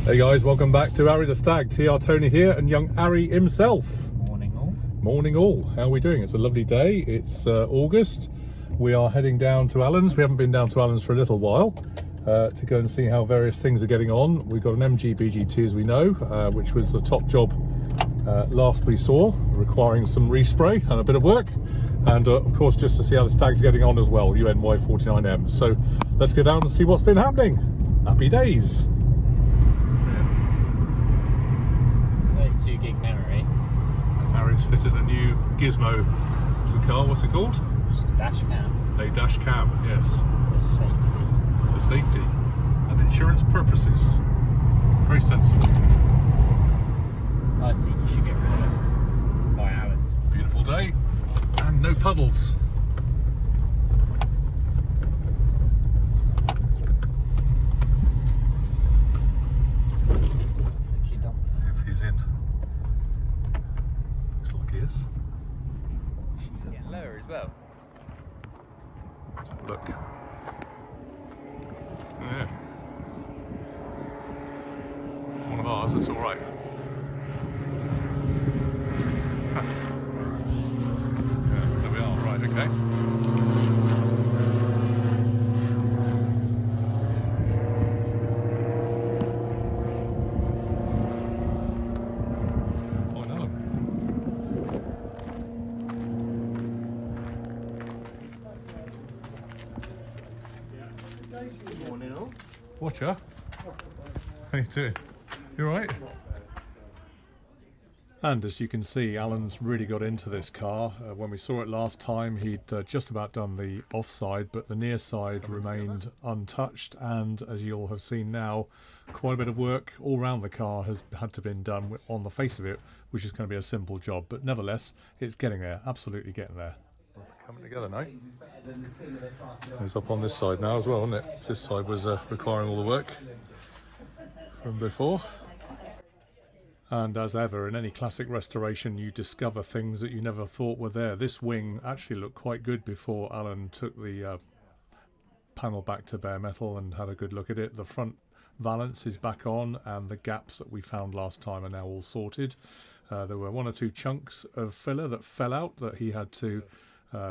Hey guys, welcome back to Arry the Stag. TR Tony here and young Arry himself. Morning all. Morning all. How are we doing? It's a lovely day. It's August. We are heading down to Allen's. We haven't been down to Allen's for a little while to go and see how various things are getting on. We've got an MG BGT, as we know, which was the top job last we saw, requiring some respray and a bit of work. And of course, just to see how the Stag's getting on as well, UNY49M. So let's go down and see what's been happening. Happy days. 2 gig memory. And Harry's fitted a new gizmo to the car. What's it called? Just a dash cam. A dash cam, yes. For safety. For safety and insurance purposes. Very sensible. I think you should get rid of it. By Allen's. Beautiful day and no puddles. See if he's in. Looks like he is. She's getting lower as well. Let's have a look. Yeah. One of ours, that's alright. Yeah, there we are, right, okay. Morning all. Watcher, how you doing? You alright? And as you can see, Alan's really got into this car. When we saw it last time, he'd just about done the offside, but the near side remained untouched. And as you'll have seen now, quite a bit of work all around the car has had to been done on the face of it, which is going to be a simple job. But nevertheless, it's getting there, absolutely getting there. Coming together now. It's up on this side now as well, isn't it? This side was requiring all the work from before. And as ever, in any classic restoration, you discover things that you never thought were there. This wing actually looked quite good before Alan took the panel back to bare metal and had a good look at it. The front valance is back on, and the gaps that we found last time are now all sorted. There were 1 or 2 chunks of filler that fell out that he had to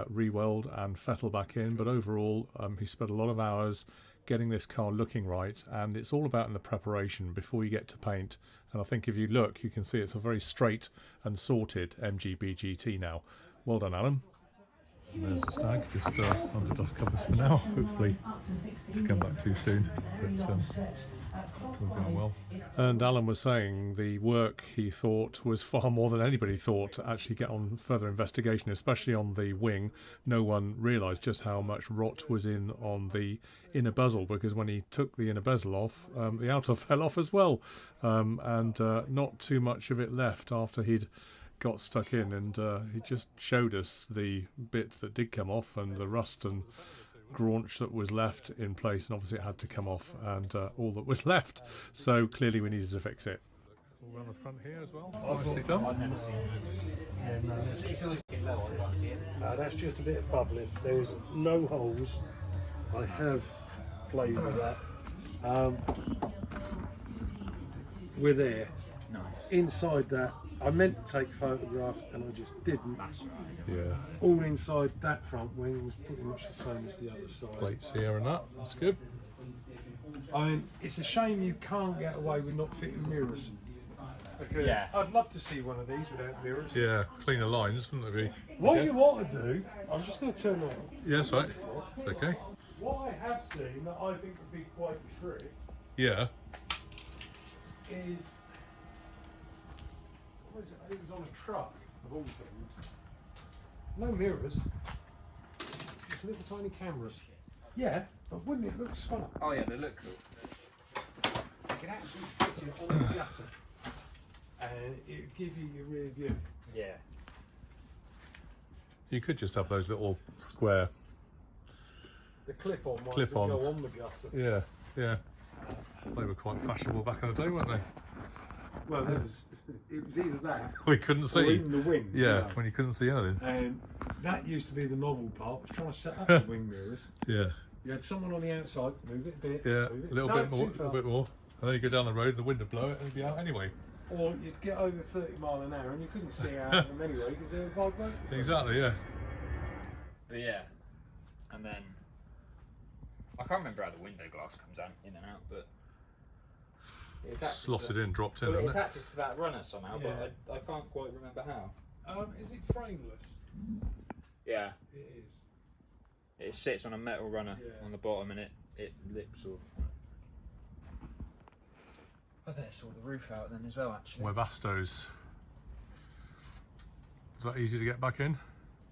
re-weld and fettle back in, but overall he spent a lot of hours getting this car looking right, and it's all about in the preparation before you get to paint. And I think if you look, you can see it's a very straight and sorted MG BGT now. Well done, Alan. And there's the Stag, just under dust covers for now, hopefully to come back too soon, but all going well. And Alan was saying the work, he thought, was far more than anybody thought to actually get on further investigation, especially on the wing. No one realised just how much rot was in on the inner bezel, because when he took the inner bezel off, the outer fell off as well, and not too much of it left after he'd got stuck in, and he just showed us the bit that did come off and the rust and graunch that was left in place, and obviously it had to come off, and all that was left, so clearly we needed to fix it. All around the front here as well. Nicely done. That's just a bit of bubbling. There's no holes. I have played with that. We're there. Nice. Inside that, I meant to take photographs and I just didn't. That's right. Yeah. All inside that front wing was pretty much the same as the other side. Plates here and that. That's good. I mean, it's a shame you can't get away with not fitting mirrors. Because Yeah. I'd love to see one of these without mirrors. Yeah, cleaner lines, wouldn't there be? What you want to do, I'm just going to turn that on. Yes, right. It's okay. What I have seen that I think would be quite a trick Yeah. is, what is it? It was on a truck of all things. No mirrors, just little tiny cameras. Yeah, but wouldn't it look smart? Oh yeah, they look cool. You can actually fit it on the gutter, and it would give you your rear view. Yeah. You could just have those little square. The clip-on ones that Clip-ons. go on the gutter. Yeah, yeah. They were quite fashionable back in the day, weren't they? Well, it was either that We couldn't or see. even the wing. Yeah, when you couldn't see anything. And that used to be the novel part, was trying to set up the wing mirrors. Yeah. You had someone on the outside, move it a bit, Yeah, move it. a little No, bit more, too a far. little bit more. And then you go down the road, the wind would blow it, and it'd be out anyway. Or you'd get over 30 mile an hour and you couldn't see out of them anyway because they were vibrating. Exactly, yeah. But yeah, and then I can't remember how the window glass comes out in and out, but it attaches Slotted to, in, dropped in, well, it isn't it? attaches to that runner somehow, Yeah. but I can't quite remember how. Is it frameless? Yeah, It is. it sits on a metal runner Yeah. on the bottom, and it lips or. I better sort the roof out then as well, actually. Webasto's. Is that easy to get back in?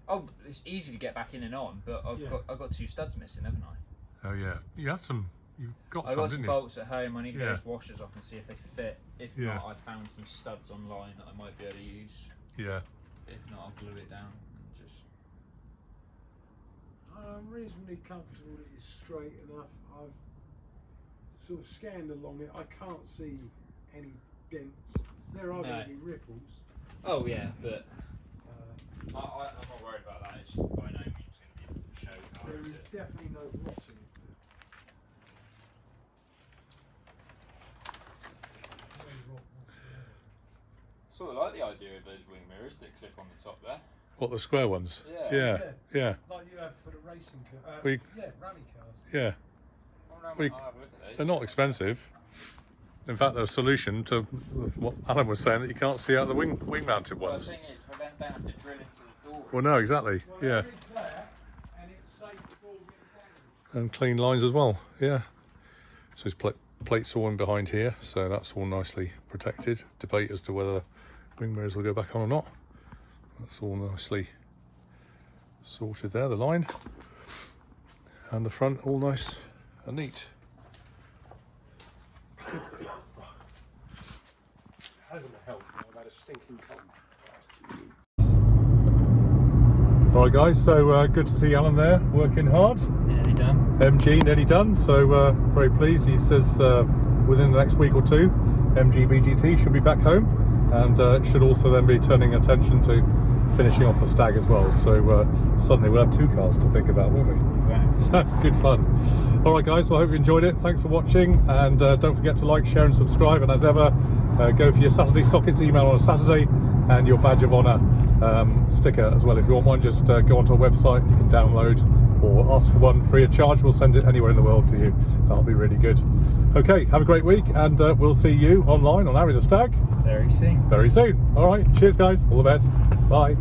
Oh, it's easy to get back in and on, but I've got 2 studs missing, haven't I? Oh yeah, you had some. You've got I some, got didn't some you? bolts at home. I need to get Yeah. those washers off and see if they fit. If Yeah. not, I found some studs online that I might be able to use. Yeah. If not, I'll glue it down and just. I'm reasonably comfortable that it's straight enough. I've sort of scanned along it. I can't see any dents. There are going to be ripples. Oh yeah, but Uh, I'm not worried about that. It's by no means going to be a show car. there is is it? definitely no rotting. No rot whatsoever. Sort of like the idea of those wing mirrors that clip on the top there. What, the square ones? Yeah. Yeah. Yeah. Like you have for the racing car. We- Yeah, rally cars. Yeah. Well, no, We- I'll have a look at those. They're not expensive. In fact, they're a solution to what Alan was saying, that you can't see out the wing mounted Well, the ones. thing is, for them, they have to drill into the door. Well, no, exactly. Well, Yeah. it is there, and it's safe before getting damaged. And clean lines as well. Yeah. So his plates all in behind here, so that's all nicely protected. Debate as to whether wing mirrors will go back on or not. That's all nicely sorted there, the line. And the front all nice and neat. Hasn't helped. I've had a stinking cold. Alright guys, so good to see Alan there, working hard. Nearly done. MG nearly done, so very pleased. He says within the next week or 2, MG BGT should be back home, and should also then be turning attention to finishing off the Stag as well. So suddenly we'll have 2 cars to think about, won't we? Exactly. Good fun. Alright guys, well I hope you enjoyed it. Thanks for watching, and don't forget to like, share and subscribe, and as ever, go for your Saturday sockets email on a Saturday and your badge of honour sticker as well. If you want one, just go onto our website, you can download or ask for one free of charge. We'll send it anywhere in the world to you. That'll be really good. Okay, have a great week, and we'll see you online on Arry the Stag Very soon. very soon. Alright, cheers guys, all the best, bye.